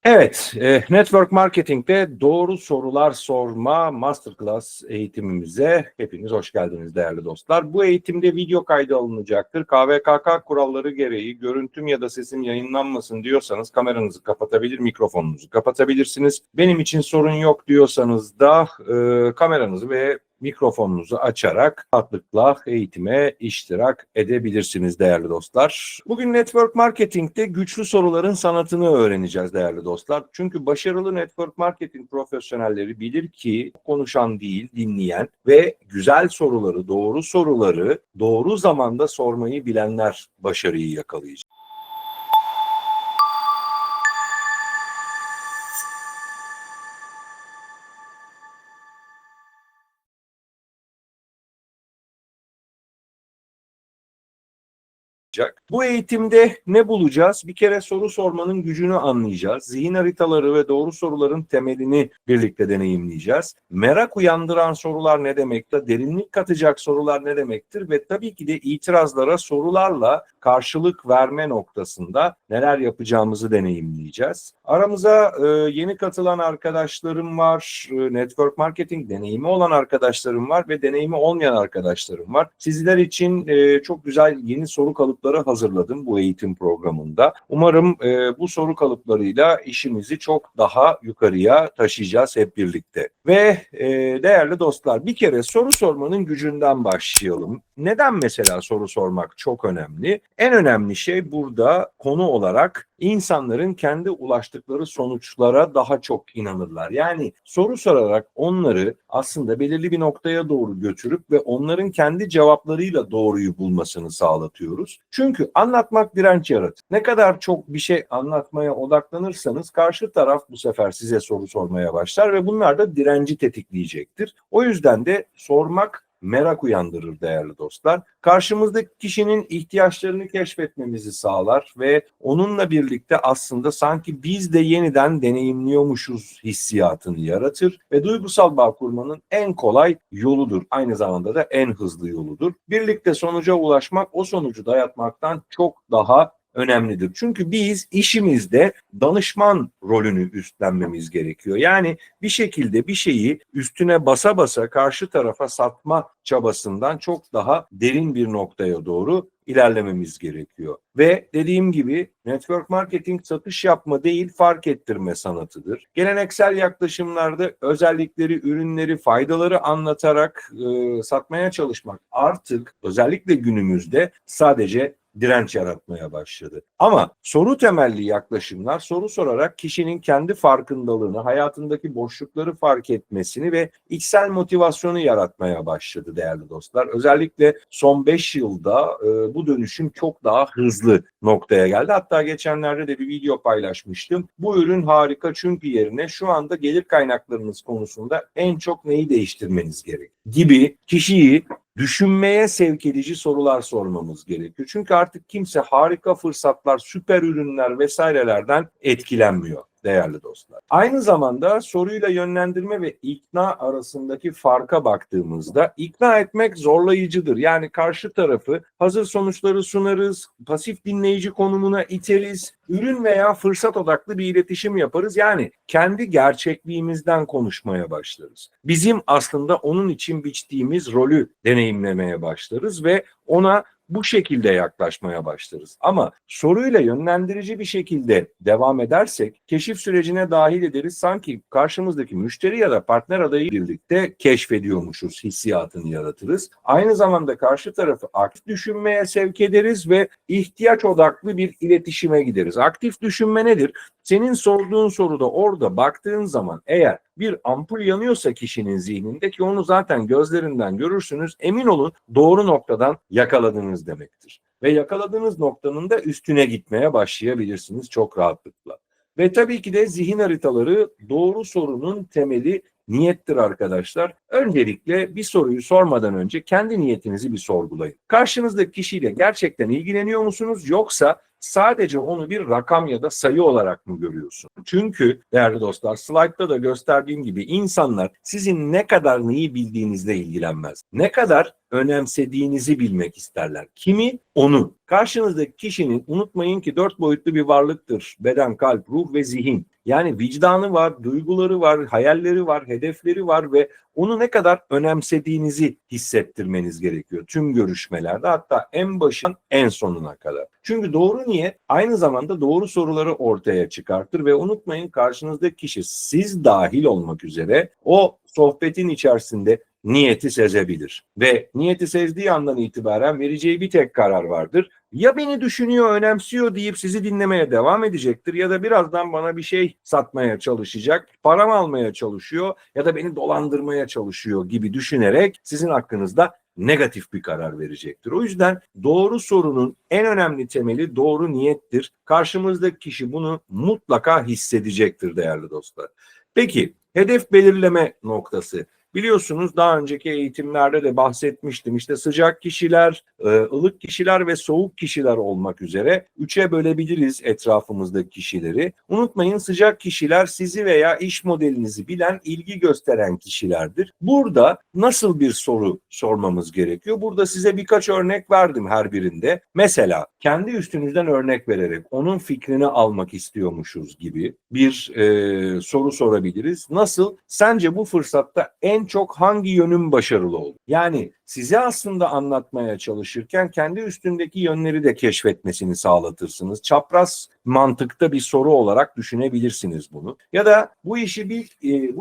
Evet, Network Marketing'de doğru sorular sorma masterclass eğitimimize hepiniz hoş geldiniz değerli dostlar. Bu eğitimde video kaydı alınacaktır. KVKK kuralları gereği görüntüm ya da sesim yayınlanmasın diyorsanız kameranızı kapatabilir, mikrofonunuzu kapatabilirsiniz. Benim için sorun yok diyorsanız da kameranızı ve mikrofonunuzu açarak rahatlıkla eğitime iştirak edebilirsiniz değerli dostlar. Bugün Network Marketing'de güçlü soruların sanatını öğreneceğiz değerli dostlar. Çünkü başarılı network marketing profesyonelleri bilir ki konuşan değil, dinleyen ve güzel soruları, doğru zamanda sormayı bilenler başarıyı yakalayacak. Bu eğitimde ne bulacağız? Bir kere soru sormanın gücünü anlayacağız. Zihin haritaları ve doğru soruların temelini birlikte deneyimleyeceğiz. Merak uyandıran sorular ne demektir? Derinlik katacak sorular ne demektir? Ve tabii ki de itirazlara sorularla karşılık verme noktasında neler yapacağımızı deneyimleyeceğiz. Aramıza yeni katılan arkadaşlarım var. Network marketing deneyimi olan arkadaşlarım var ve deneyimi olmayan arkadaşlarım var. Sizler için çok güzel yeni soru kalıpları hazırladım bu eğitim programında. Umarım bu soru kalıplarıyla işimizi çok daha yukarıya taşıyacağız hep birlikte. Ve değerli dostlar, bir kere soru sormanın gücünden başlayalım. Neden mesela soru sormak çok önemli? En önemli şey burada konu olarak insanların kendi ulaştıkları sonuçlara daha çok inanırlar. Yani soru sorarak onları aslında belirli bir noktaya doğru götürüp ve onların kendi cevaplarıyla doğruyu bulmasını sağlatıyoruz. Çünkü anlatmak direnç yaratır. Ne kadar çok bir şey anlatmaya odaklanırsanız karşı taraf bu sefer size soru sormaya başlar ve bunlar da direnci tetikleyecektir. O yüzden de sormak merak uyandırır değerli dostlar. Karşımızdaki kişinin ihtiyaçlarını keşfetmemizi sağlar ve onunla birlikte aslında sanki biz de yeniden deneyimliyormuşuz hissiyatını yaratır ve duygusal bağ kurmanın en kolay yoludur. Aynı zamanda da en hızlı yoludur. Birlikte sonuca ulaşmak o sonucu dayatmaktan çok daha önemlidir. Çünkü biz işimizde danışman rolünü üstlenmemiz gerekiyor. Yani bir şekilde bir şeyi üstüne basa basa karşı tarafa satma çabasından çok daha derin bir noktaya doğru ilerlememiz gerekiyor. Ve dediğim gibi network marketing satış yapma değil fark ettirme sanatıdır. Geleneksel yaklaşımlarda özellikleri, ürünleri, faydaları anlatarak satmaya çalışmak artık özellikle günümüzde sadece direnç yaratmaya başladı. Ama soru temelli yaklaşımlar soru sorarak kişinin kendi farkındalığını, hayatındaki boşlukları fark etmesini ve içsel motivasyonu yaratmaya başladı değerli dostlar. Özellikle son 5 yılda bu dönüşüm çok daha hızlı noktaya geldi. Hatta geçenlerde de bir video paylaşmıştım. Bu ürün harika çünkü yerine şu anda gelir kaynaklarınız konusunda en çok neyi değiştirmeniz gerek gibi kişiyi düşünmeye sevk edici sorular sormamız gerekiyor. Çünkü artık kimse harika fırsatlar, süper ürünler vesairelerden etkilenmiyor değerli dostlar. Aynı zamanda soruyla yönlendirme ve ikna arasındaki farka baktığımızda ikna etmek zorlayıcıdır. Yani karşı tarafı hazır sonuçları sunarız, pasif dinleyici konumuna iteriz, ürün veya fırsat odaklı bir iletişim yaparız. Yani kendi gerçekliğimizden konuşmaya başlarız. Bizim aslında onun için biçtiğimiz rolü deneyimlemeye başlarız ve ona bu şekilde yaklaşmaya başlarız. Ama soruyla yönlendirici bir şekilde devam edersek keşif sürecine dahil ederiz. Sanki karşımızdaki müşteri ya da partner adayı birlikte keşfediyormuşuz hissiyatını yaratırız. Aynı zamanda karşı tarafı aktif düşünmeye sevk ederiz ve ihtiyaç odaklı bir iletişime gideriz. Aktif düşünme nedir? Senin sorduğun soruda orada baktığın zaman eğer bir ampul yanıyorsa kişinin zihninde ki onu zaten gözlerinden görürsünüz, emin olun doğru noktadan yakaladınız demektir. Ve yakaladığınız noktanın da üstüne gitmeye başlayabilirsiniz çok rahatlıkla. Ve tabii ki de zihin haritaları doğru sorunun temeli niyettir arkadaşlar. Öncelikle bir soruyu sormadan önce kendi niyetinizi bir sorgulayın. Karşınızdaki kişiyle gerçekten ilgileniyor musunuz yoksa sadece onu bir rakam ya da sayı olarak mı görüyorsun? Çünkü değerli dostlar slaytta da gösterdiğim gibi insanlar sizin ne kadar neyi bildiğinizle ilgilenmez. Ne kadar önemsediğinizi bilmek isterler. Kimi? Onu. Karşınızdaki kişinin, unutmayın ki 4 boyutlu bir varlıktır. Beden, kalp, ruh ve zihin. Yani vicdanı var, duyguları var, hayalleri var, hedefleri var ve onu ne kadar önemsediğinizi hissettirmeniz gerekiyor tüm görüşmelerde, hatta en başından en sonuna kadar. Çünkü doğru niyet aynı zamanda doğru soruları ortaya çıkartır ve unutmayın, karşınızdaki kişi, siz dahil olmak üzere, o sohbetin içerisinde niyeti sezebilir. Ve niyeti sezdiği andan itibaren vereceği bir tek karar vardır. Ya beni düşünüyor, önemsiyor deyip sizi dinlemeye devam edecektir, ya da birazdan bana bir şey satmaya çalışacak, param almaya çalışıyor ya da beni dolandırmaya çalışıyor gibi düşünerek sizin hakkınızda negatif bir karar verecektir. O yüzden doğru sorunun en önemli temeli doğru niyettir. Karşımızdaki kişi bunu mutlaka hissedecektir değerli dostlar. Peki, hedef belirleme noktası. Biliyorsunuz daha önceki eğitimlerde de bahsetmiştim. İşte sıcak kişiler, ılık kişiler ve soğuk kişiler olmak üzere 3'e bölebiliriz etrafımızdaki kişileri. Unutmayın, sıcak kişiler sizi veya iş modelinizi bilen, ilgi gösteren kişilerdir. Burada nasıl bir soru sormamız gerekiyor? Burada size birkaç örnek verdim her birinde. Mesela kendi üstünüzden örnek vererek onun fikrini almak istiyormuşuz gibi bir soru sorabiliriz. Nasıl? Sence bu fırsatta en çok hangi yönün başarılı oldu? Yani size aslında anlatmaya çalışırken kendi üstündeki yönleri de keşfetmesini sağlatırsınız. Çapraz mantıkta bir soru olarak düşünebilirsiniz bunu. Ya da bu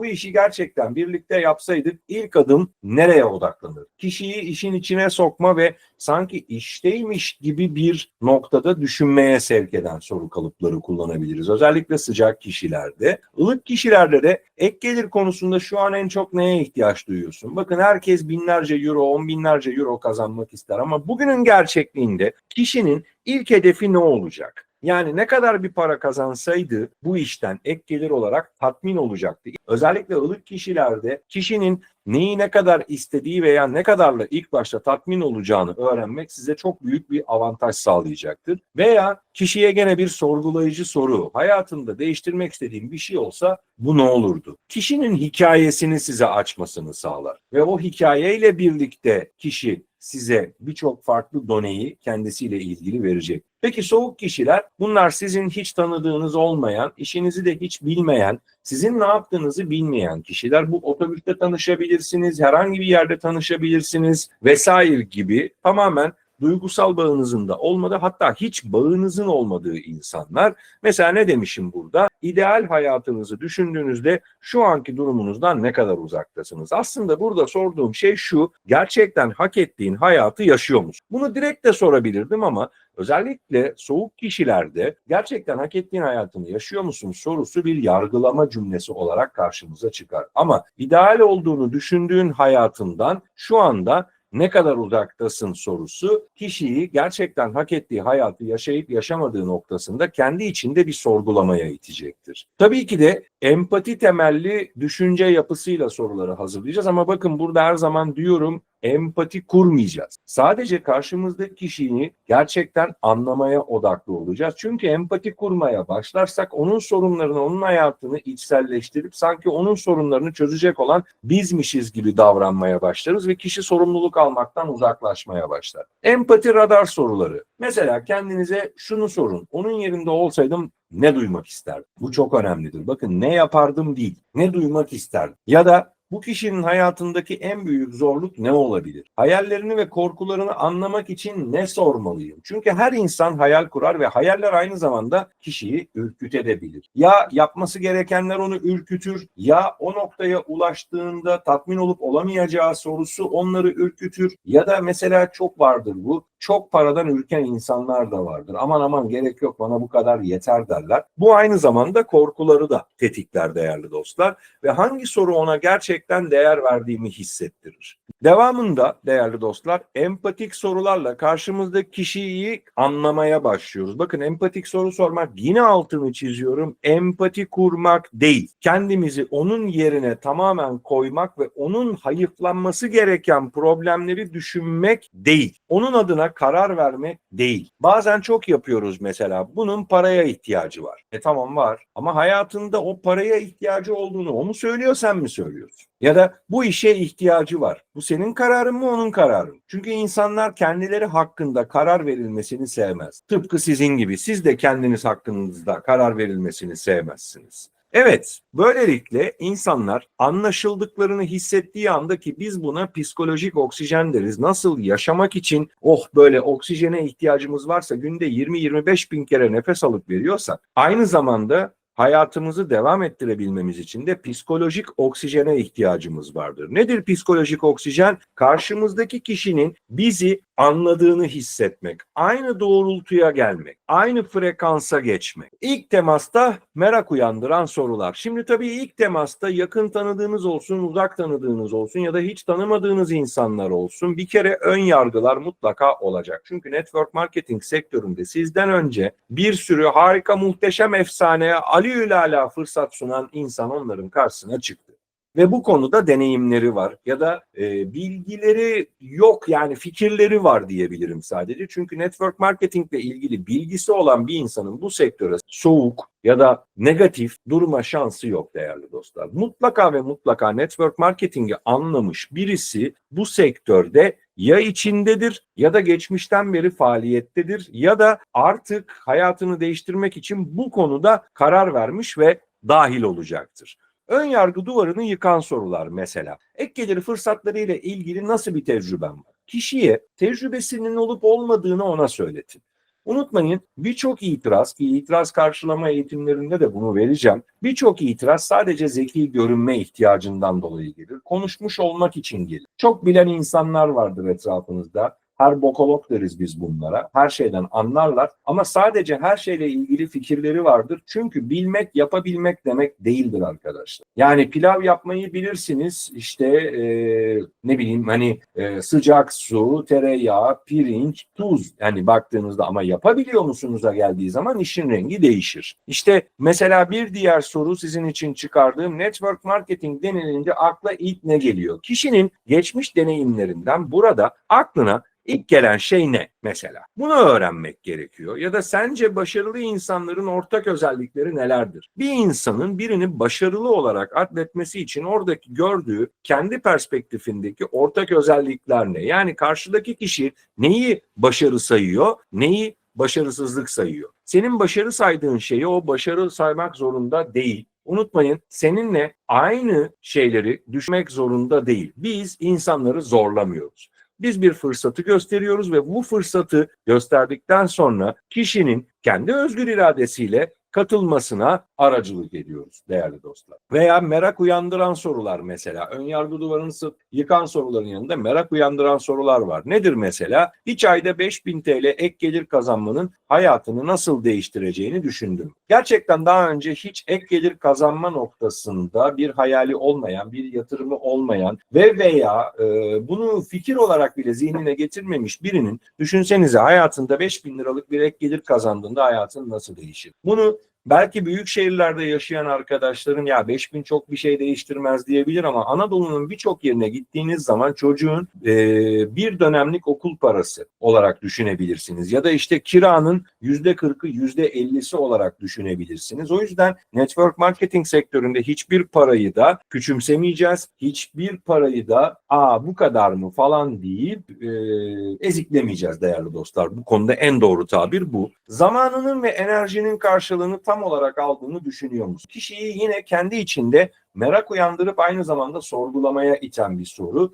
işi gerçekten birlikte yapsaydık ilk adım nereye odaklanır? Kişiyi işin içine sokma ve sanki işteymiş gibi bir noktada düşünmeye sevk eden soru kalıpları kullanabiliriz. Özellikle sıcak kişilerde. Ilık kişilerde de ek gelir konusunda şu an en çok neye ihtiyaç duyuyorsun? Bakın, herkes binlerce euro, on binlerce euro kazanmak ister ama bugünün gerçekliğinde kişinin ilk hedefi ne olacak? Yani ne kadar bir para kazansaydı bu işten ek gelir olarak tatmin olacaktı. Özellikle ılık kişilerde kişinin neyi ne kadar istediği veya ne kadarla ilk başta tatmin olacağını öğrenmek size çok büyük bir avantaj sağlayacaktır. Veya kişiye gene bir sorgulayıcı soru, hayatında değiştirmek istediğim bir şey olsa bu ne olurdu? Kişinin hikayesini size açmasını sağlar ve o hikayeyle birlikte kişi size birçok farklı doneyi kendisiyle ilgili verecek. Peki soğuk kişiler, bunlar sizin hiç tanıdığınız olmayan, işinizi de hiç bilmeyen, sizin ne yaptığınızı bilmeyen kişiler. Bu otobüste tanışabilirsiniz, herhangi bir yerde tanışabilirsiniz vesaire gibi tamamen duygusal bağınızın da olmadığı, hatta hiç bağınızın olmadığı insanlar. Mesela ne demişim burada? İdeal hayatınızı düşündüğünüzde şu anki durumunuzdan ne kadar uzaktasınız? Aslında burada sorduğum şey şu: gerçekten hak ettiğin hayatı yaşıyor musun? Bunu direkt de sorabilirdim ama özellikle soğuk kişilerde gerçekten hak ettiğin hayatını yaşıyor musun sorusu bir yargılama cümlesi olarak karşımıza çıkar. Ama ideal olduğunu düşündüğün hayatından şu anda ne kadar uzaktasın sorusu kişiyi gerçekten hak ettiği hayatı yaşayıp yaşamadığı noktasında kendi içinde bir sorgulamaya itecektir. Tabii ki de empati temelli düşünce yapısıyla soruları hazırlayacağız ama bakın, burada her zaman diyorum, empati kurmayacağız. Sadece karşımızdaki kişiyi gerçekten anlamaya odaklı olacağız. Çünkü empati kurmaya başlarsak onun sorunlarını, onun hayatını içselleştirip sanki onun sorunlarını çözecek olan bizmişiz gibi davranmaya başlarız ve kişi sorumluluk almaktan uzaklaşmaya başlar. Empati radar soruları. Mesela kendinize şunu sorun: onun yerinde olsaydım ne duymak isterdim? Bu çok önemlidir. Bakın, ne yapardım değil, ne duymak isterdim? Ya da bu kişinin hayatındaki en büyük zorluk ne olabilir? Hayallerini ve korkularını anlamak için ne sormalıyım? Çünkü her insan hayal kurar ve hayaller aynı zamanda kişiyi ürkütebilir. Ya yapması gerekenler onu ürkütür, ya o noktaya ulaştığında tatmin olup olamayacağı sorusu onları ürkütür, ya da mesela çok vardır bu, çok paradan ürken insanlar da vardır. Aman aman, gerek yok, bana bu kadar yeter derler. Bu aynı zamanda korkuları da tetikler değerli dostlar ve hangi soru ona gerçekten değer verdiğimi hissettirir. Devamında değerli dostlar, empatik sorularla karşımızdaki kişiyi anlamaya başlıyoruz. Bakın, empatik soru sormak, yine altını çiziyorum, empati kurmak değil. Kendimizi onun yerine tamamen koymak ve onun hayıflanması gereken problemleri düşünmek değil. Onun adına karar vermek değil. Bazen çok yapıyoruz mesela. Bunun paraya ihtiyacı var. Tamam, var. Ama hayatında o paraya ihtiyacı olduğunu o mu söylüyor, sen mi söylüyorsun? Ya da bu işe ihtiyacı var. Bu senin kararın mı, onun kararı mı? Çünkü insanlar kendileri hakkında karar verilmesini sevmez. Tıpkı sizin gibi. Siz de kendiniz hakkınızda karar verilmesini sevmezsiniz. Evet, böylelikle insanlar anlaşıldıklarını hissettiği anda, ki biz buna psikolojik oksijen deriz. Nasıl yaşamak için böyle oksijene ihtiyacımız varsa günde 20-25 bin kere nefes alıp veriyorsak, aynı zamanda hayatımızı devam ettirebilmemiz için de psikolojik oksijene ihtiyacımız vardır. Nedir psikolojik oksijen? Karşımızdaki kişinin bizi anladığını hissetmek, aynı doğrultuya gelmek, aynı frekansa geçmek. İlk temasta merak uyandıran sorular. Şimdi tabii ilk temasta yakın tanıdığınız olsun, uzak tanıdığınız olsun ya da hiç tanımadığınız insanlar olsun, bir kere ön yargılar mutlaka olacak. Çünkü network marketing sektöründe sizden önce bir sürü harika, muhteşem, efsane, aliyülala fırsat sunan insan onların karşısına çıktı. Ve bu konuda deneyimleri var ya da bilgileri yok, yani fikirleri var diyebilirim sadece. Çünkü network marketingle ilgili bilgisi olan bir insanın bu sektöre soğuk ya da negatif durma şansı yok değerli dostlar. Mutlaka ve mutlaka network marketingi anlamış birisi bu sektörde ya içindedir ya da geçmişten beri faaliyettedir ya da artık hayatını değiştirmek için bu konuda karar vermiş ve dahil olacaktır. Ön yargı duvarını yıkan sorular mesela. Ek gelir fırsatları ile ilgili nasıl bir tecrüben var? Kişiye tecrübesinin olup olmadığını ona söyletin. Unutmayın, birçok itiraz, ki itiraz karşılama eğitimlerinde de bunu vereceğim. Birçok itiraz sadece zeki görünme ihtiyacından dolayı gelir. Konuşmuş olmak için gelir. Çok bilen insanlar vardır etrafınızda. Her bokolog deriz biz bunlara. Her şeyden anlarlar ama sadece her şeyle ilgili fikirleri vardır. Çünkü bilmek, yapabilmek demek değildir arkadaşlar. Yani pilav yapmayı bilirsiniz. İşte ne bileyim sıcak su, tereyağı, pirinç, tuz. Yani baktığınızda, ama yapabiliyor musunuz'a geldiği zaman işin rengi değişir. İşte mesela bir diğer soru sizin için çıkardığım, network marketing denilince akla ilk ne geliyor? Kişinin geçmiş deneyimlerinden burada aklına İlk gelen şey ne mesela? Bunu öğrenmek gerekiyor. Ya da sence başarılı insanların ortak özellikleri nelerdir? Bir insanın birini başarılı olarak adletmesi için oradaki gördüğü kendi perspektifindeki ortak özellikler ne? Yani karşıdaki kişi neyi başarı sayıyor, neyi başarısızlık sayıyor? Senin başarı saydığın şeyi o başarı saymak zorunda değil. Unutmayın, seninle aynı şeyleri düşünmek zorunda değil. Biz insanları zorlamıyoruz. Biz bir fırsatı gösteriyoruz ve bu fırsatı gösterdikten sonra kişinin kendi özgür iradesiyle katılmasına aracılık ediyoruz değerli dostlar. Veya merak uyandıran sorular mesela. Önyargı duvarını yıkan soruların yanında merak uyandıran sorular var. Nedir mesela? Hiç ayda 5.000 TL ek gelir kazanmanın hayatını nasıl değiştireceğini düşündüm. Gerçekten daha önce hiç ek gelir kazanma noktasında bir hayali olmayan, bir yatırımı olmayan veya bunu fikir olarak bile zihnine getirmemiş birinin, düşünsenize, hayatında 5.000 liralık bir ek gelir kazandığında hayatın nasıl değişir? Bunu belki büyük şehirlerde yaşayan arkadaşların ya 5.000 çok bir şey değiştirmez diyebilir ama Anadolu'nun birçok yerine gittiğiniz zaman çocuğun bir dönemlik okul parası olarak düşünebilirsiniz. Ya da işte kiranın %40'ı %50'si olarak düşünebilirsiniz. O yüzden network marketing sektöründe hiçbir parayı da küçümsemeyeceğiz. Hiçbir parayı da bu kadar mı falan deyip eziklemeyeceğiz değerli dostlar. Bu konuda en doğru tabir bu. Zamanının ve enerjinin karşılığını tam olarak aldığını düşünüyor musun? Kişiyi yine kendi içinde merak uyandırıp aynı zamanda sorgulamaya iten bir soru.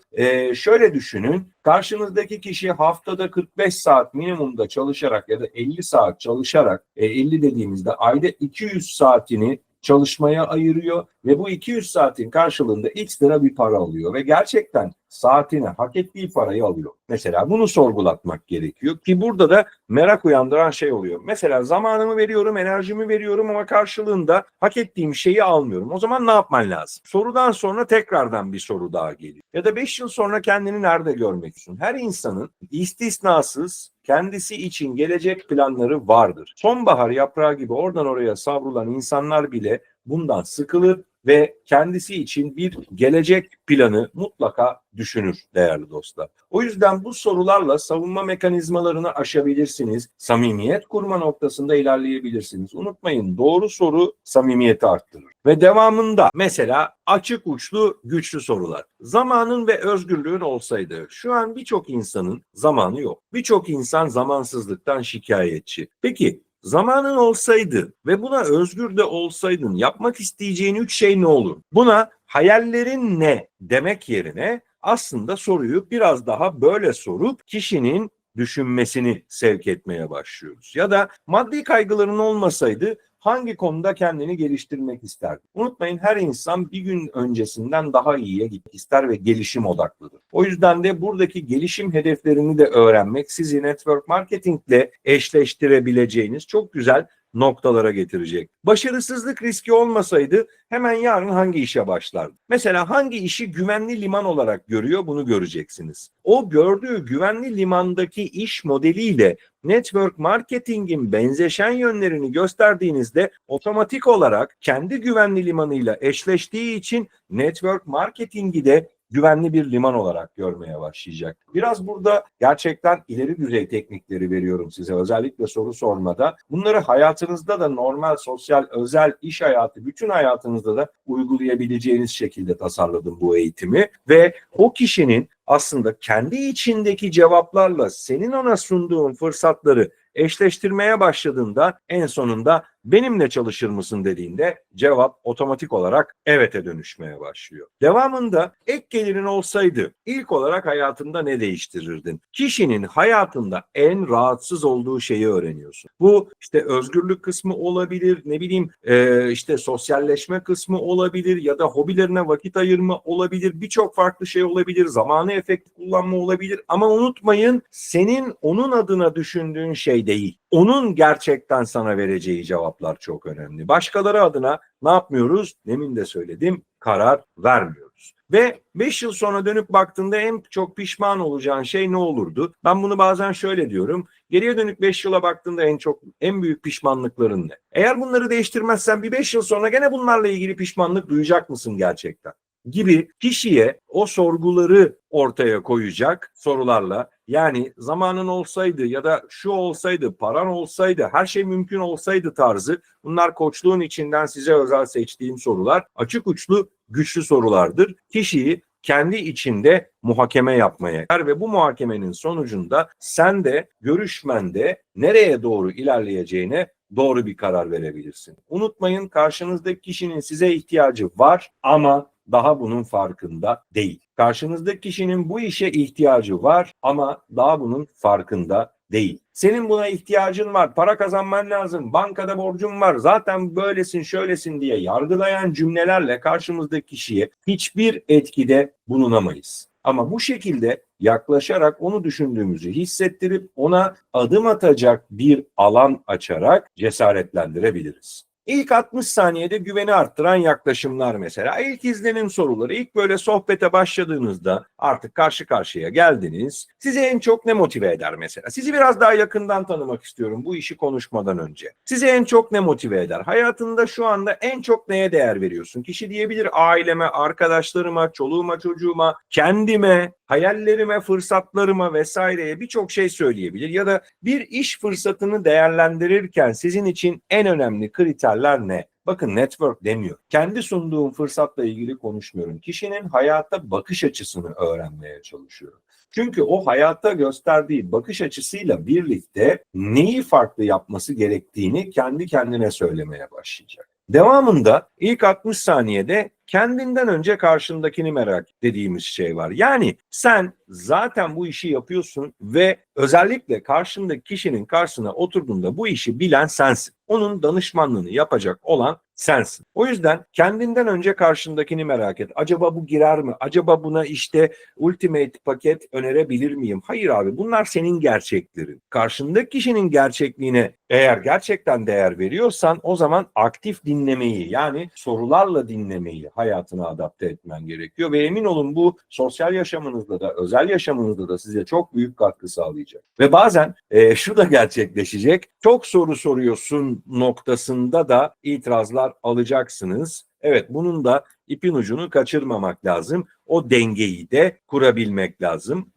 Şöyle düşünün, karşınızdaki kişi haftada 45 saat minimumda çalışarak ya da 50 saat çalışarak, 50 dediğimizde ayda 200 saatini çalışmaya ayırıyor ve bu 200 saatin karşılığında X lira bir para alıyor ve gerçekten saatine hak ettiği parayı alıyor. Mesela bunu sorgulatmak gerekiyor ki burada da merak uyandıran şey oluyor. Mesela zamanımı veriyorum, enerjimi veriyorum ama karşılığında hak ettiğim şeyi almıyorum. O zaman ne yapman lazım? Sorudan sonra tekrardan bir soru daha geliyor. Ya da 5 yıl sonra kendini nerede görmek istiyorsun? Her insanın istisnasız kendisi için gelecek planları vardır. Sonbahar yaprağı gibi oradan oraya savrulan insanlar bile bundan sıkılır ve kendisi için bir gelecek planı mutlaka düşünür değerli dostlar. O yüzden bu sorularla savunma mekanizmalarını aşabilirsiniz. Samimiyet kurma noktasında ilerleyebilirsiniz. Unutmayın, doğru soru samimiyeti arttırır. Ve devamında mesela açık uçlu güçlü sorular. Zamanın ve özgürlüğün olsaydı, şu an birçok insanın zamanı yok. Birçok insan zamansızlıktan şikayetçi. Peki zamanın olsaydı ve buna özgür de olsaydın yapmak isteyeceğin 3 şey ne olur? Buna hayallerin ne demek yerine aslında soruyu biraz daha böyle sorup kişinin düşünmesini sevk etmeye başlıyoruz. Ya da maddi kaygıların olmasaydı hangi konuda kendini geliştirmek isterdi? Unutmayın, her insan bir gün öncesinden daha iyiye gitmek ister ve gelişim odaklıdır. O yüzden de buradaki gelişim hedeflerini de öğrenmek sizi network marketingle eşleştirebileceğiniz çok güzel noktalara getirecek. Başarısızlık riski olmasaydı hemen yarın hangi işe başlardı? Mesela hangi işi güvenli liman olarak görüyor, bunu göreceksiniz. O gördüğü güvenli limandaki iş modeliyle network marketingin benzeşen yönlerini gösterdiğinizde otomatik olarak kendi güvenli limanıyla eşleştiği için network marketingi de güvenli bir liman olarak görmeye başlayacak. Biraz burada gerçekten ileri düzey teknikleri veriyorum size, özellikle soru sormada. Bunları hayatınızda da normal, sosyal, özel, iş hayatı, bütün hayatınızda da uygulayabileceğiniz şekilde tasarladım bu eğitimi ve o kişinin aslında kendi içindeki cevaplarla senin ona sunduğun fırsatları eşleştirmeye başladığında en sonunda benimle çalışır mısın dediğinde cevap otomatik olarak evet'e dönüşmeye başlıyor. Devamında ek gelirin olsaydı ilk olarak hayatında ne değiştirirdin? Kişinin hayatında en rahatsız olduğu şeyi öğreniyorsun. Bu işte özgürlük kısmı olabilir, ne bileyim işte sosyalleşme kısmı olabilir ya da hobilerine vakit ayırma olabilir, birçok farklı şey olabilir, zamanı efektif kullanma olabilir ama unutmayın, senin onun adına düşündüğün şey değil. Onun gerçekten sana vereceği cevaplar çok önemli. Başkaları adına ne yapmıyoruz? Demin de söyledim, karar vermiyoruz. Ve 5 yıl sonra dönüp baktığında en çok pişman olacağın şey ne olurdu? Ben bunu bazen şöyle diyorum. Geriye dönük 5 yıla baktığında en büyük pişmanlıkların ne? Eğer bunları değiştirmezsen bir 5 yıl sonra gene bunlarla ilgili pişmanlık duyacak mısın gerçekten? Gibi kişiye o sorguları ortaya koyacak sorularla, yani zamanın olsaydı ya da şu olsaydı, paran olsaydı, her şey mümkün olsaydı tarzı, bunlar koçluğun içinden size özel seçtiğim sorular, açık uçlu güçlü sorulardır. Kişiyi kendi içinde muhakeme yapmaya ve bu muhakemenin sonucunda sen de görüşmen de nereye doğru ilerleyeceğine doğru bir karar verebilirsin. Unutmayın, karşınızdaki kişinin size ihtiyacı var ama daha bunun farkında değil. Karşınızdaki kişinin bu işe ihtiyacı var ama daha bunun farkında değil. Senin buna ihtiyacın var, para kazanman lazım, bankada borcun var, zaten böylesin, şöylesin diye yargılayan cümlelerle karşımızdaki kişiye hiçbir etkide bulunamayız. Ama bu şekilde yaklaşarak onu düşündüğümüzü hissettirip ona adım atacak bir alan açarak cesaretlendirebiliriz. İlk 60 saniyede güveni arttıran yaklaşımlar mesela. İlk izlenim soruları. İlk böyle sohbete başladığınızda artık karşı karşıya geldiniz. Sizi en çok ne motive eder mesela? Sizi biraz daha yakından tanımak istiyorum bu işi konuşmadan önce. Sizi en çok ne motive eder? Hayatında şu anda en çok neye değer veriyorsun? Kişi diyebilir aileme, arkadaşlarıma, çoluğuma, çocuğuma, kendime, hayallerime, fırsatlarıma vesaireye birçok şey söyleyebilir. Ya da bir iş fırsatını değerlendirirken sizin için en önemli kriterler ne? Bakın, network demiyor. Kendi sunduğum fırsatla ilgili konuşmuyorum. Kişinin hayata bakış açısını öğrenmeye çalışıyorum. Çünkü o hayata gösterdiği bakış açısıyla birlikte neyi farklı yapması gerektiğini kendi kendine söylemeye başlayacak. Devamında ilk 60 saniyede kendinden önce karşındakini merak dediğimiz şey var. Yani sen zaten bu işi yapıyorsun ve özellikle karşındaki kişinin karşısına oturduğunda bu işi bilen sensin. Onun danışmanlığını yapacak olan sensin. O yüzden kendinden önce karşındakini merak et. Acaba bu girer mi? Acaba buna işte ultimate paket önerebilir miyim? Hayır abi, bunlar senin gerçeklerin. Karşındaki kişinin gerçekliğine eğer gerçekten değer veriyorsan o zaman aktif dinlemeyi, yani sorularla dinlemeyi hayatına adapte etmen gerekiyor ve emin olun bu sosyal yaşamınızda da özel yaşamınızda da size çok büyük katkı sağlayacak. Ve bazen şu da gerçekleşecek. Çok soru soruyorsun noktasında da itirazlar alacaksınız. Evet, bunun da ipin ucunu kaçırmamak lazım. O dengeyi de kurabilmek lazım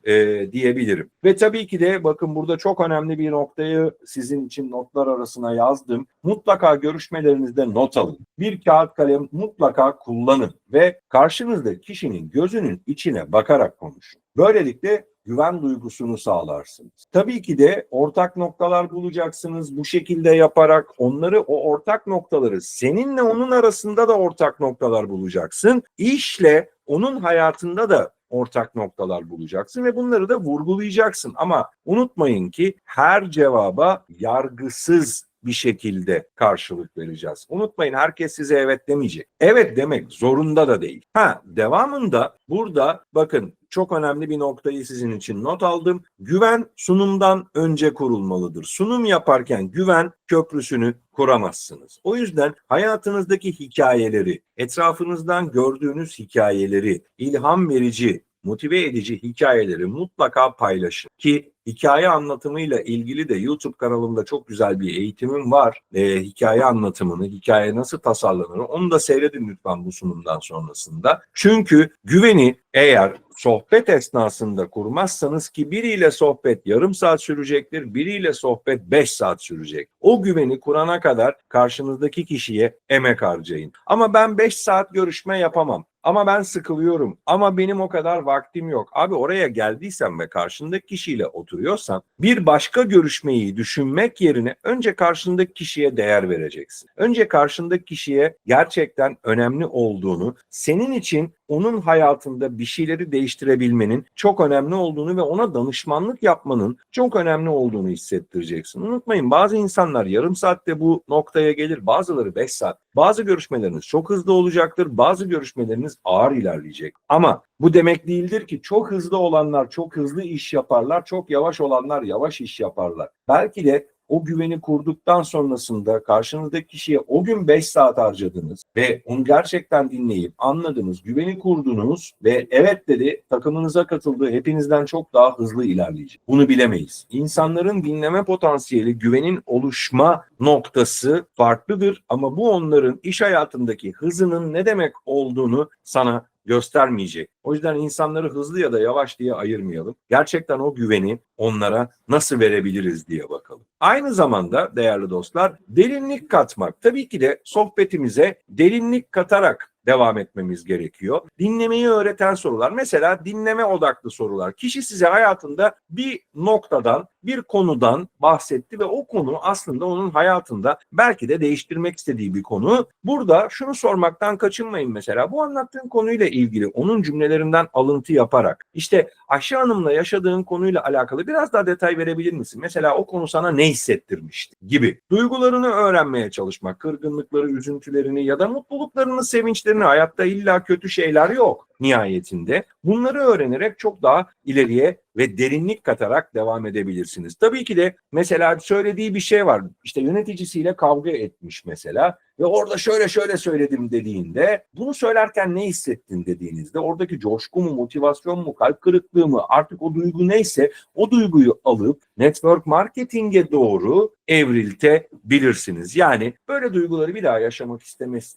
diyebilirim. Ve tabii ki de bakın burada çok önemli bir noktayı sizin için notlar arasına yazdım. Mutlaka görüşmelerinizde not alın. Bir kağıt kalem mutlaka kullanın ve karşınızdaki kişinin gözünün içine bakarak konuşun. Böylelikle güven duygusunu sağlarsınız. Tabii ki de ortak noktalar bulacaksınız. Bu şekilde yaparak onları, o ortak noktaları, seninle onun arasında da ortak noktalar bulacaksın. İşle onun hayatında da ortak noktalar bulacaksın ve bunları da vurgulayacaksın. Ama unutmayın ki her cevaba yargısız bir şekilde karşılık vereceğiz. Unutmayın, herkes size evet demeyecek. Evet demek zorunda da değil. Devamında burada bakın çok önemli bir noktayı sizin için not aldım. Güven sunumdan önce kurulmalıdır. Sunum yaparken güven köprüsünü kuramazsınız. O yüzden hayatınızdaki hikayeleri, etrafınızdan gördüğünüz hikayeleri, ilham verici, motive edici hikayeleri mutlaka paylaşın. Ki hikaye anlatımıyla ilgili de YouTube kanalımda çok güzel bir eğitimim var. Hikaye anlatımını, hikaye nasıl tasarlanır onu da seyredin lütfen bu sunumdan sonrasında. Çünkü güveni eğer sohbet esnasında kurmazsanız, ki biriyle sohbet yarım saat sürecektir, biriyle sohbet 5 saat sürecek. O güveni kurana kadar karşınızdaki kişiye emek harcayın. Ama ben 5 saat görüşme yapamam. Ama ben sıkılıyorum. Ama benim o kadar vaktim yok. Abi oraya geldiysen ve karşındaki kişiyle oturuyorsan bir başka görüşmeyi düşünmek yerine önce karşındaki kişiye değer vereceksin. Önce karşındaki kişiye gerçekten önemli olduğunu, senin için onun hayatında bir şeyleri değiştirebilmenin çok önemli olduğunu ve ona danışmanlık yapmanın çok önemli olduğunu hissettireceksin. Unutmayın, bazı insanlar yarım saatte bu noktaya gelir, bazıları 5 saat. Bazı görüşmeleriniz çok hızlı olacaktır, bazı görüşmeleriniz ağır ilerleyecek. Ama bu demek değildir ki çok hızlı olanlar çok hızlı iş yaparlar, çok yavaş olanlar yavaş iş yaparlar. Belki de o güveni kurduktan sonrasında karşınızdaki kişiye o gün 5 saat harcadınız ve onu gerçekten dinleyip anladınız, güveni kurdunuz ve evet dedi, takımınıza katıldı, hepinizden çok daha hızlı ilerleyecek. Bunu bilemeyiz. İnsanların dinleme potansiyeli, güvenin oluşma noktası farklıdır ama bu onların iş hayatındaki hızının ne demek olduğunu sana göstermeyecek. O yüzden insanları hızlı ya da yavaş diye ayırmayalım. Gerçekten o güveni onlara nasıl verebiliriz diye bakalım. Aynı zamanda değerli dostlar, derinlik katmak. Tabii ki de sohbetimize derinlik katarak devam etmemiz gerekiyor. Dinlemeyi öğreten sorular. Mesela dinleme odaklı sorular. Kişi size hayatında bir noktadan, bir konudan bahsetti ve o konu aslında onun hayatında belki de değiştirmek istediği bir konu. Burada şunu sormaktan kaçınmayın mesela. Bu anlattığın konuyla ilgili onun cümlelerinden alıntı yaparak, işte Ayşe Hanım'la yaşadığın konuyla alakalı biraz daha detay verebilir misin? Mesela o konu sana ne hissettirmişti gibi. Duygularını öğrenmeye çalışmak, kırgınlıkları, üzüntülerini ya da mutluluklarını, sevinçlerini, hayatta illa kötü şeyler yok nihayetinde. Bunları öğrenerek çok daha ileriye ve derinlik katarak devam edebilirsiniz. Tabii ki de mesela söylediği bir şey var. İşte yöneticisiyle kavga etmiş mesela ve orada şöyle şöyle söyledim dediğinde, bunu söylerken ne hissettin dediğinizde oradaki coşku mu, motivasyon mu, kalp kırıklığı mı, artık o duygu neyse o duyguyu alıp network marketinge doğru evriltebilirsiniz. Yani böyle duyguları bir daha yaşamak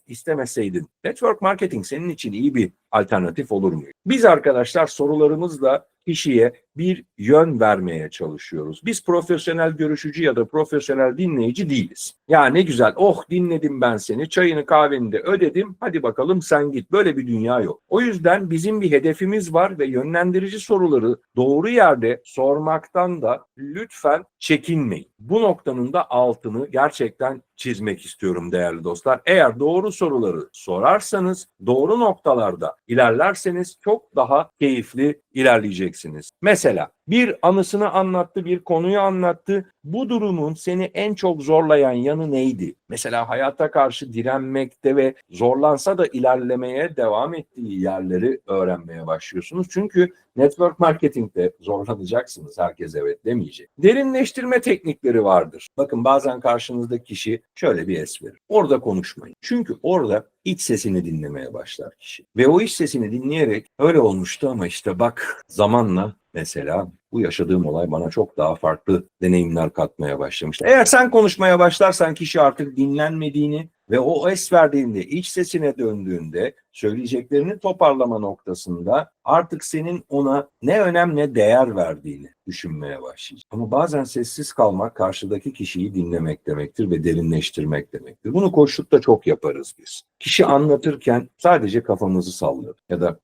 istemeseydin network marketing senin için iyi bir alternatif olur mu? Biz arkadaşlar sorularımızla kişiye bir yön vermeye çalışıyoruz. Biz profesyonel görüşücü ya da profesyonel dinleyici değiliz. Ya ne güzel, oh dinledim ben seni, çayını kahveni de ödedim, hadi bakalım sen git. Böyle bir dünya yok. O yüzden bizim bir hedefimiz var ve yönlendirici soruları doğru yerde sormaktan da lütfen çekinmeyin. Bu noktanın da altını gerçekten çizmek istiyorum değerli dostlar. Eğer doğru soruları sorarsanız, doğru noktalarda ilerlerseniz çok daha keyifli ilerleyeceksiniz. Mesela bir anısını anlattı, bir konuyu anlattı. Bu durumun seni en çok zorlayan yanı neydi? Mesela hayata karşı direnmekte ve zorlansa da ilerlemeye devam ettiği yerleri öğrenmeye başlıyorsunuz. Çünkü network marketingde zorlanacaksınız. Herkes evet demeyecek. Derinleştirme teknikleri vardır. Bakın bazen karşınızdaki kişi şöyle bir es verir. Orada konuşmayın. Çünkü orada iç sesini dinlemeye başlar kişi. Ve o iç sesini dinleyerek öyle olmuştu ama işte bak zamanla Mesela bu yaşadığım olay bana çok daha farklı deneyimler katmaya başlamıştı. Eğer sen konuşmaya başlarsan kişi artık dinlenmediğini ve o es verdiğinde, iç sesine döndüğünde söyleyeceklerini toparlama noktasında artık senin ona ne önem ne değer verdiğini düşünmeye başlayacak. Ama bazen sessiz kalmak karşıdaki kişiyi dinlemek demektir ve derinleştirmek demektir. Bunu koçlukta çok yaparız biz. Kişi anlatırken sadece kafamızı sallarız ya da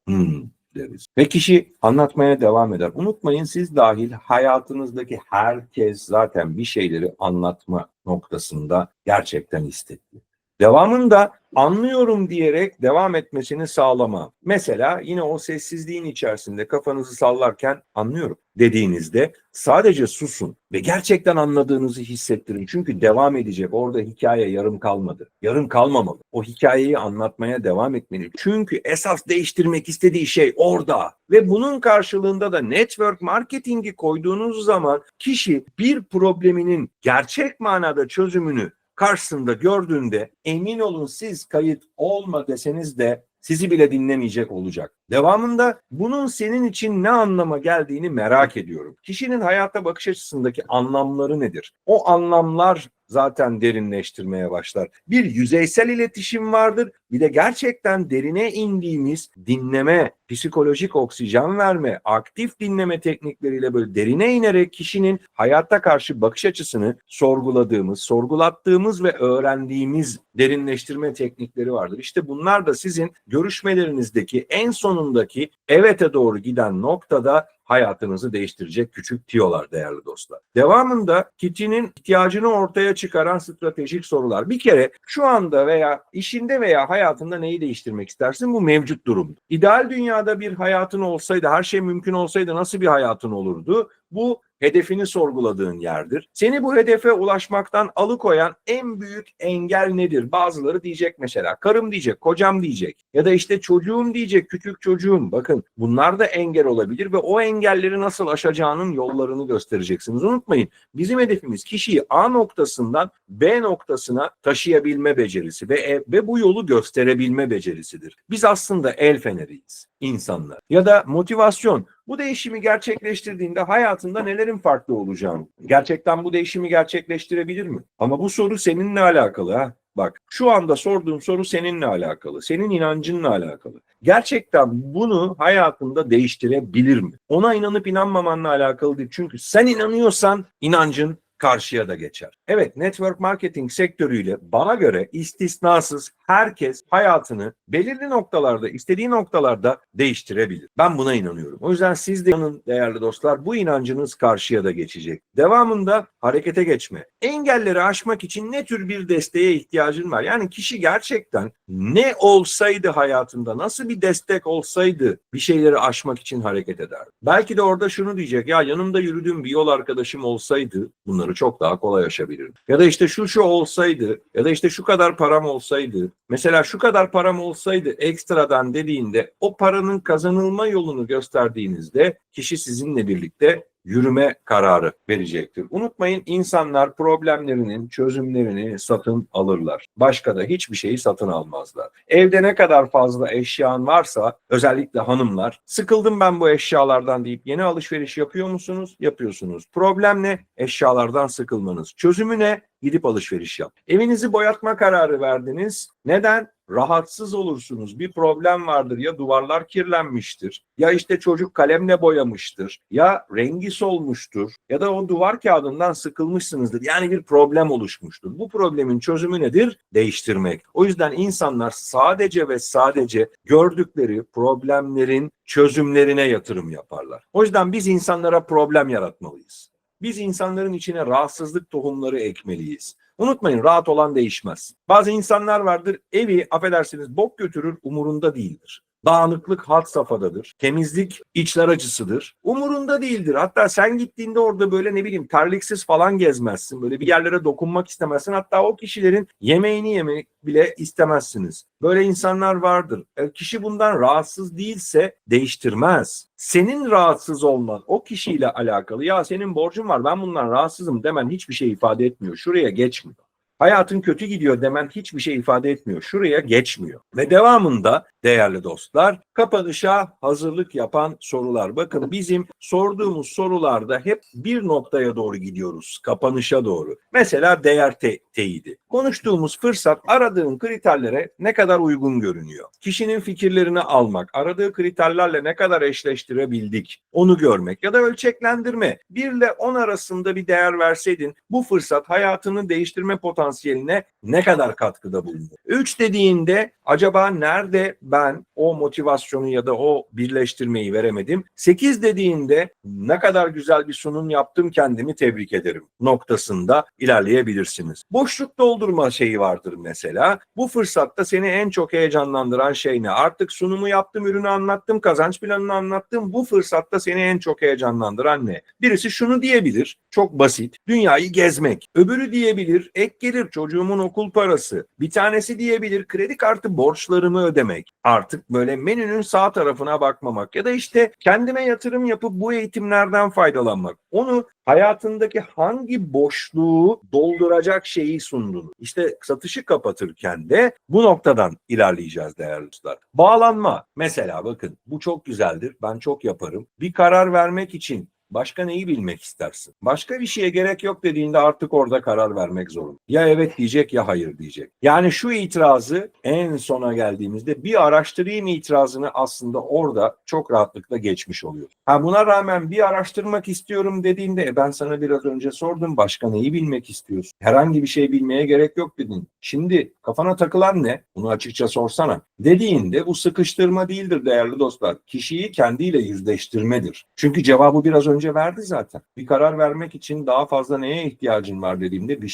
deriz. Ve kişi anlatmaya devam eder. Unutmayın, siz dahil hayatınızdaki herkes zaten bir şeyleri anlatma noktasında gerçekten istekli. Devamında anlıyorum diyerek devam etmesini sağlama. Mesela yine o sessizliğin içerisinde kafanızı sallarken anlıyorum dediğinizde sadece susun ve gerçekten anladığınızı hissettirin. Çünkü devam edecek. Orada hikaye yarım kalmadı. Yarım kalmamalı. O hikayeyi anlatmaya devam etmeli. Çünkü esas değiştirmek istediği şey orada. Ve bunun karşılığında da network marketingi koyduğunuz zaman kişi bir probleminin gerçek manada çözümünü karşısında gördüğünde emin olun siz kayıt olma deseniz de sizi bile dinlemeyecek olacak. Devamında bunun senin için ne anlama geldiğini merak ediyorum. Kişinin hayata bakış açısındaki anlamları nedir? O anlamlar zaten derinleştirmeye başlar. Bir yüzeysel iletişim vardır. Bir de gerçekten derine indiğimiz dinleme, psikolojik oksijen verme, aktif dinleme teknikleriyle böyle derine inerek kişinin hayata karşı bakış açısını sorguladığımız, sorgulattığımız ve öğrendiğimiz derinleştirme teknikleri vardır. İşte bunlar da sizin görüşmelerinizdeki en sonundaki evete doğru giden noktada hayatınızı değiştirecek küçük tiyolar değerli dostlar. Devamında kişinin ihtiyacını ortaya çıkaran stratejik sorular. Bir kere şu anda veya işinde veya hayatında neyi değiştirmek istersin? Bu mevcut durum. İdeal dünyada bir hayatın olsaydı, her şey mümkün olsaydı nasıl bir hayatın olurdu? Bu hedefini sorguladığın yerdir. Seni bu hedefe ulaşmaktan alıkoyan en büyük engel nedir? Bazıları diyecek mesela karım diyecek, kocam diyecek ya da işte çocuğum diyecek, küçük çocuğum. Bakın bunlar da engel olabilir ve o engelleri nasıl aşacağının yollarını göstereceksiniz. Unutmayın, bizim hedefimiz kişiyi A noktasından B noktasına taşıyabilme becerisi ve bu yolu gösterebilme becerisidir. Biz aslında el feneriyiz insanlar. Ya da motivasyon. Bu değişimi gerçekleştirdiğinde hayatında nelerin farklı olacağını, gerçekten bu değişimi gerçekleştirebilir mi? Ama bu soru seninle alakalı ha. Bak, şu anda sorduğum soru seninle alakalı, senin inancınla alakalı. Gerçekten bunu hayatında değiştirebilir mi? Ona inanıp inanmamanla alakalı değil. Çünkü sen inanıyorsan inancın karşıya da geçer. Evet, network marketing sektörüyle bana göre istisnasız herkes hayatını belirli noktalarda, istediği noktalarda değiştirebilir. Ben buna inanıyorum. O yüzden siz de inanın değerli dostlar, bu inancınız karşıya da geçecek. Devamında harekete geçme. Engelleri aşmak için ne tür bir desteğe ihtiyacın var? Yani kişi gerçekten ne olsaydı hayatında, nasıl bir destek olsaydı bir şeyleri aşmak için hareket eder. Belki de orada şunu diyecek, ya yanımda yürüdüğüm bir yol arkadaşım olsaydı bunları çok daha kolay aşabilirdim. Ya da işte şu olsaydı ya da işte şu kadar param olsaydı, mesela şu kadar param olsaydı ekstradan dediğinde o paranın kazanılma yolunu gösterdiğinizde kişi sizinle birlikte yürüme kararı verecektir. Unutmayın, insanlar problemlerinin çözümlerini satın alırlar. Başka da hiçbir şeyi satın almazlar. Evde ne kadar fazla eşyan varsa, özellikle hanımlar, sıkıldım ben bu eşyalardan deyip yeni alışveriş yapıyor musunuz? Yapıyorsunuz. Problem ne? Eşyalardan sıkılmanız. Çözümü ne? Gidip alışveriş yap. Evinizi boyatma kararı verdiniz. Neden? Rahatsız olursunuz. Bir problem vardır. Ya duvarlar kirlenmiştir. Ya işte çocuk kalemle boyamıştır. Ya rengi solmuştur. Ya da o duvar kağıdından sıkılmışsınızdır. Yani bir problem oluşmuştur. Bu problemin çözümü nedir? Değiştirmek. O yüzden insanlar sadece ve sadece gördükleri problemlerin çözümlerine yatırım yaparlar. O yüzden biz insanlara problem yaratmalıyız. Biz insanların içine rahatsızlık tohumları ekmeliyiz. Unutmayın, rahat olan değişmez. Bazı insanlar vardır, evi affedersiniz bok götürür, umurunda değildir. Dağınıklık had safhadadır. Temizlik içler acısıdır. Umurunda değildir. Hatta sen gittiğinde orada böyle ne bileyim terliksiz falan gezmezsin. Böyle bir yerlere dokunmak istemezsin. Hatta o kişilerin yemeğini yemek bile istemezsiniz. Böyle insanlar vardır. Kişi bundan rahatsız değilse değiştirmez. Senin rahatsız olman o kişiyle alakalı. Ya senin borcun var, ben bundan rahatsızım demen hiçbir şey ifade etmiyor. Şuraya geçmiyor. Hayatın kötü gidiyor demen hiçbir şey ifade etmiyor. Şuraya geçmiyor. Ve devamında değerli dostlar, Kapanışa hazırlık yapan sorular. Bakın bizim sorduğumuz sorularda hep bir noktaya doğru gidiyoruz. Kapanışa doğru. Mesela değer teyidi. Konuştuğumuz fırsat aradığın kriterlere ne kadar uygun görünüyor? Kişinin fikirlerini almak, aradığı kriterlerle ne kadar eşleştirebildik? Onu görmek ya da ölçeklendirme. 1 ile 10 arasında bir değer verseydin bu fırsat hayatını değiştirme potansiyeline ne kadar katkıda bulunur? 3 dediğinde acaba nerede ben o motivasyonu ya da o birleştirmeyi veremedim? 8 dediğinde ne kadar güzel bir sunum yaptım, kendimi tebrik ederim noktasında ilerleyebilirsiniz. Boşluk doldurma şeyi vardır mesela. Bu fırsatta seni en çok heyecanlandıran şey ne? Artık sunumu yaptım, ürünü anlattım, kazanç planını anlattım. Bu fırsatta seni en çok heyecanlandıran ne? Birisi şunu diyebilir, çok basit, dünyayı gezmek. Öbürü diyebilir, ek gelir, çocuğumun okul parası. Bir tanesi diyebilir, kredi kartı borçlarımı ödemek. Artık böyle menünün sağ tarafına bakmamak ya da işte kendime yatırım yapıp bu eğitimlerden faydalanmak. Onu hayatındaki hangi boşluğu dolduracak şeyi sundun. İşte satışı kapatırken de bu noktadan ilerleyeceğiz değerli dostlar. Bağlanma. Mesela bakın bu çok güzeldir. Ben çok yaparım. Bir karar vermek için başka neyi bilmek istersin? Başka bir şeye gerek yok dediğinde artık orada karar vermek zorunda. Ya evet diyecek ya hayır diyecek. Yani şu itirazı en sona geldiğimizde bir araştırayım itirazını aslında orada çok rahatlıkla geçmiş oluyor. Buna rağmen bir araştırmak istiyorum dediğinde ben sana biraz önce sordum, başka neyi bilmek istiyorsun? Herhangi bir şey bilmeye gerek yok dedin. Şimdi kafana takılan ne? Bunu açıkça sorsana. Dediğinde bu sıkıştırma değildir değerli dostlar. Kişiyi kendiyle yüzleştirmedir. Çünkü cevabı biraz önce verdi zaten. Bir karar vermek için daha fazla neye ihtiyacın var dediğimde bir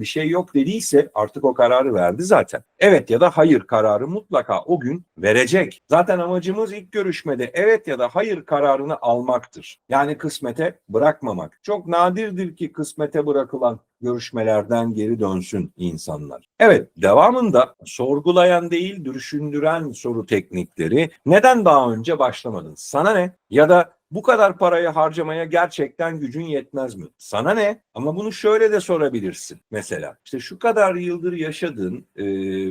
şey yok dediyse artık o kararı verdi zaten. Evet ya da hayır kararı mutlaka o gün verecek. Zaten amacımız ilk görüşmede evet ya da hayır kararını almaktır. Yani kısmete bırakmamak. Çok nadirdir ki kısmete bırakılan görüşmelerden geri dönsün insanlar. Evet, devamında sorgulayan değil, düşündüren soru teknikleri. Neden daha önce başlamadın? Sana ne? Ya da bu kadar parayı harcamaya gerçekten gücün yetmez mi? Sana ne? Ama bunu şöyle de sorabilirsin. Mesela işte şu kadar yıldır yaşadın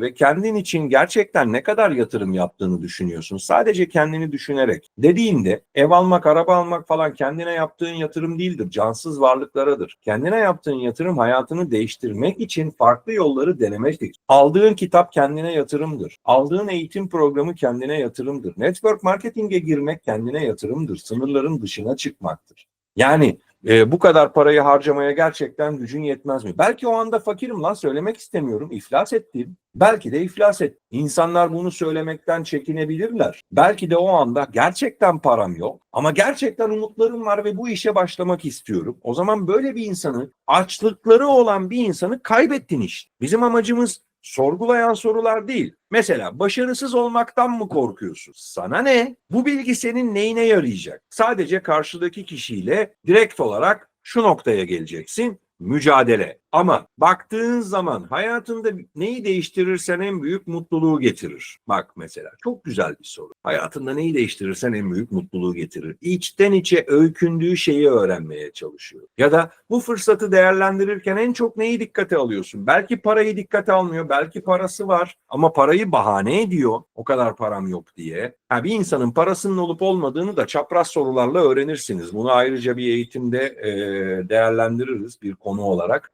ve kendin için gerçekten ne kadar yatırım yaptığını düşünüyorsun. Sadece kendini düşünerek dediğinde ev almak, araba almak falan kendine yaptığın yatırım değildir. Cansız varlıklaradır. Kendine yaptığın yatırım hayatını değiştirmek için farklı yolları denemektir. Aldığın kitap kendine yatırımdır. Aldığın eğitim programı kendine yatırımdır. Network marketing'e girmek kendine yatırımdır. Sınırların dışına çıkmaktır. Yani bu kadar parayı harcamaya gerçekten gücün yetmez mi? Belki o anda fakirim lan söylemek istemiyorum. İflas ettim. Belki de iflas et. İnsanlar bunu söylemekten çekinebilirler. Belki de o anda gerçekten param yok ama gerçekten umutlarım var ve bu işe başlamak istiyorum. O zaman böyle bir insanı, açlıkları olan bir insanı kaybettin işte. Bizim amacımız sorgulayan sorular değil. Mesela başarısız olmaktan mı korkuyorsun? Sana ne? Bu bilgi senin neyine yarayacak? Sadece karşıdaki kişiyle direkt olarak şu noktaya geleceksin. Mücadele. Ama baktığın zaman hayatında neyi değiştirirsen en büyük mutluluğu getirir. Bak mesela çok güzel bir soru. Hayatında neyi değiştirirsen en büyük mutluluğu getirir. İçten içe öykündüğü şeyi öğrenmeye çalışıyor. Ya da bu fırsatı değerlendirirken en çok neyi dikkate alıyorsun? Belki parayı dikkate almıyor, belki parası var ama parayı bahane ediyor. O kadar param yok diye. Bir insanın parasının olup olmadığını da çapraz sorularla öğrenirsiniz. Bunu ayrıca bir eğitimde değerlendiririz bir konu olarak.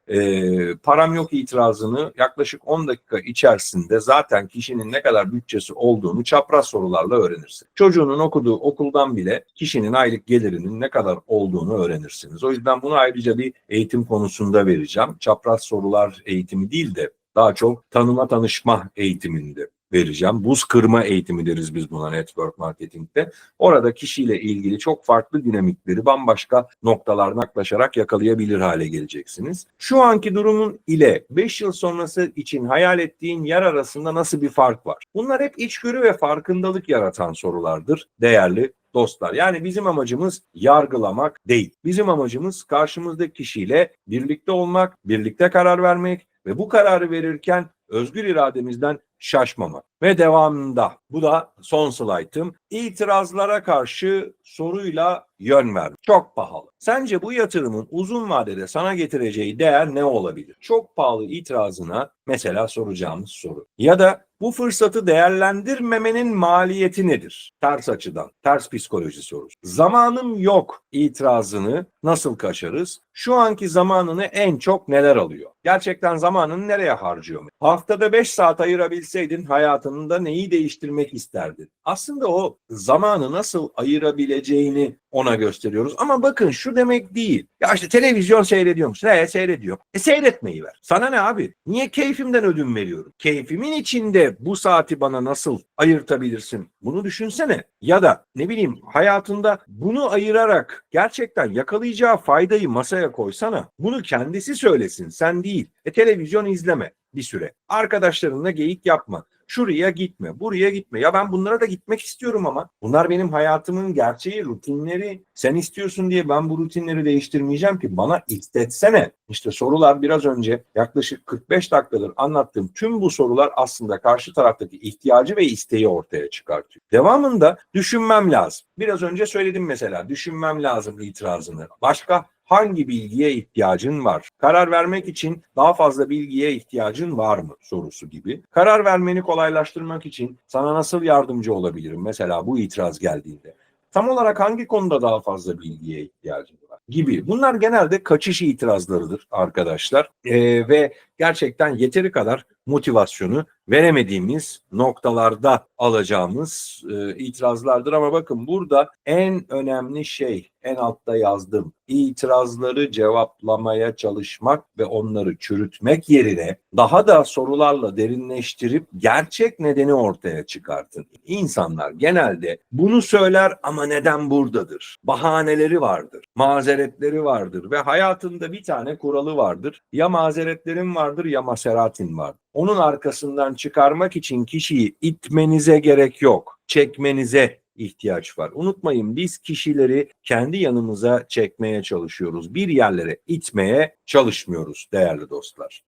Param yok itirazını yaklaşık 10 dakika içerisinde zaten kişinin ne kadar bütçesi olduğunu çapraz sorularla öğrenirsin. Çocuğunun okuduğu okuldan bile kişinin aylık gelirinin ne kadar olduğunu öğrenirsiniz. O yüzden bunu ayrıca bir eğitim konusunda vereceğim. Çapraz sorular eğitimi değil de daha çok tanıma tanışma eğitiminde vereceğim. Buz kırma eğitimi deriz biz buna network marketing'de. Orada kişiyle ilgili çok farklı dinamikleri bambaşka noktalarına yaklaşarak yakalayabilir hale geleceksiniz. Şu anki durumun ile 5 yıl sonrası için hayal ettiğin yer arasında nasıl bir fark var? Bunlar hep içgörü ve farkındalık yaratan sorulardır değerli dostlar. Yani bizim amacımız yargılamak değil. Bizim amacımız karşımızdaki kişiyle birlikte olmak, birlikte karar vermek ve bu kararı verirken özgür irademizden şaşmamak. Ve devamında bu da son slaytım. İtirazlara karşı soruyla yön ver. Çok pahalı. Sence bu yatırımın uzun vadede sana getireceği değer ne olabilir? Çok pahalı itirazına mesela soracağımız soru. Ya da Bu fırsatı değerlendirmemenin maliyeti nedir? Ters açıdan, ters psikoloji sorusu. Zamanım yok itirazını nasıl kaçarız? Şu anki zamanını en çok neler alıyor? Gerçekten zamanını nereye harcıyor? Haftada 5 saat ayırabilseydin hayatında neyi değiştirmek isterdin? Aslında o zamanı nasıl ayırabileceğini ona gösteriyoruz. Ama bakın şu demek değil. Ya işte televizyon seyrediyor musun? Seyrediyor. Seyretmeyi ver. Sana ne abi? Niye keyfimden ödün veriyorum? Keyfimin içinde bu saati bana nasıl ayırtabilirsin? Bunu düşünsene. Ya da ne bileyim hayatında bunu ayırarak gerçekten yakalayacağı faydayı masaya koysana. Bunu kendisi söylesin, sen değil. Televizyon izleme bir süre. Arkadaşlarınla geyik yapma. Şuraya gitme, buraya gitme. Ya ben bunlara da gitmek istiyorum ama bunlar benim hayatımın gerçeği, rutinleri. Sen istiyorsun diye ben bu rutinleri değiştirmeyeceğim ki. Bana istetsene. İşte sorular biraz önce yaklaşık 45 dakikadır anlattığım tüm bu sorular aslında karşı taraftaki ihtiyacı ve isteği ortaya çıkartıyor. Devamında düşünmem lazım. Biraz önce söyledim mesela düşünmem lazım itirazını. Başka hangi bilgiye ihtiyacın var? Karar vermek için daha fazla bilgiye ihtiyacın var mı sorusu gibi. Karar vermeni kolaylaştırmak için sana nasıl yardımcı olabilirim? Mesela bu itiraz geldiğinde. Tam olarak hangi konuda daha fazla bilgiye ihtiyacın var? Gibi. Bunlar genelde kaçış itirazlarıdır arkadaşlar. Ve gerçekten yeteri kadar motivasyonu veremediğimiz noktalarda alacağımız itirazlardır. Ama bakın burada en önemli şey, en altta yazdım. İtirazları cevaplamaya çalışmak ve onları çürütmek yerine daha da sorularla derinleştirip gerçek nedeni ortaya çıkartın. İnsanlar genelde bunu söyler ama neden buradadır? Bahaneleri vardır, mazeretleri vardır ve hayatında bir tane kuralı vardır. Ya mazeretlerin vardır ya maseratin vardır. Onun arkasından çıkarmak için kişiyi itmenize gerek yok. Çekmenize ihtiyaç var. Unutmayın biz kişileri kendi yanımıza çekmeye çalışıyoruz. Bir yerlere itmeye çalışmıyoruz değerli dostlar.